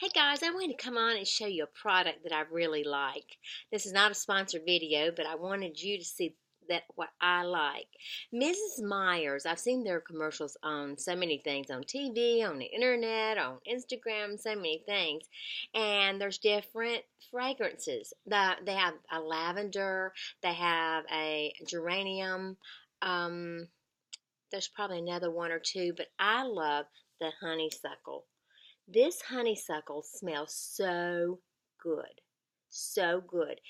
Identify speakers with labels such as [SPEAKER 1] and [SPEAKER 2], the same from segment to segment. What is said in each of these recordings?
[SPEAKER 1] Hey guys, I wanted to come on and show you a product that I really like. This is not a sponsored video, but I wanted you to see that what I like. Mrs. Myers, I've seen their commercials on so many things on TV, on the internet, on Instagram, so many things. And there's different fragrances. They have a lavender, they have a geranium, um, there's probably another one or two, but I love the honeysuckle. This honeysuckle smells so good. So good.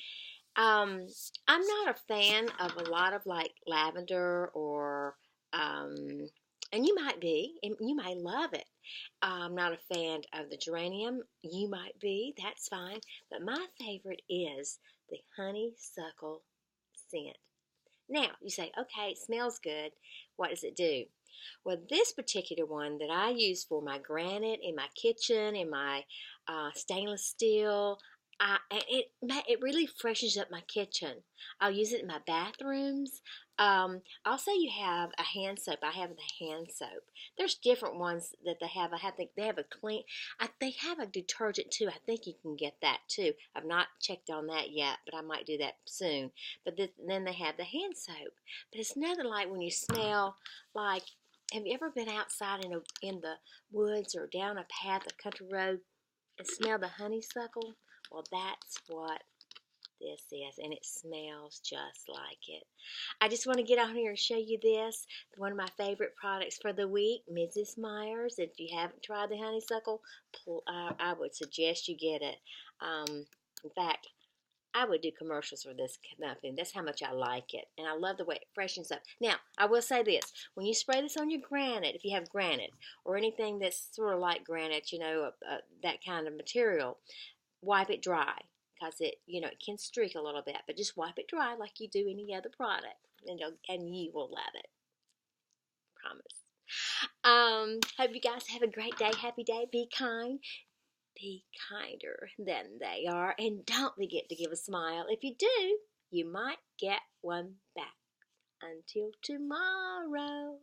[SPEAKER 1] Um, I'm not a fan of a lot of like lavender or, um, and you might be, and you might love it. I'm not a fan of the geranium. You might be, that's fine. But my favorite is the honeysuckle scent. Now, you say, okay, it smells good. What does it do? Well, this particular one that I use for my granite in my kitchen, in my stainless steel, it really freshens up my kitchen. I'll use it in my bathrooms. Also, you have a hand soap. I have the hand soap. There's different ones that they have. I think they have a clean. They have a detergent too. I think you can get that too. I've not checked on that yet, but I might do that soon. But then they have the hand soap. But it's nothing like when you smell like. Have you ever been outside in the woods or down a path, a country road, and smell the honeysuckle? Well, that's what this is, and it smells just like it. I just want to get on here and show you this. One of my favorite products for the week, Mrs. Myers. If you haven't tried the honeysuckle, I would suggest you get it. In fact, I would do commercials for this company. That's how much I like it. And I love the way it freshens up. Now, I will say this. When you spray this on your granite, if you have granite, or anything that's sort of like granite, that kind of material, wipe it dry. Because it can streak a little bit. But just wipe it dry like you do any other product. And you will love it. Promise. Hope you guys have a great day. Happy day. Be kind. Be kinder than they are, and don't forget to give a smile. If you do, you might get one back. Until tomorrow.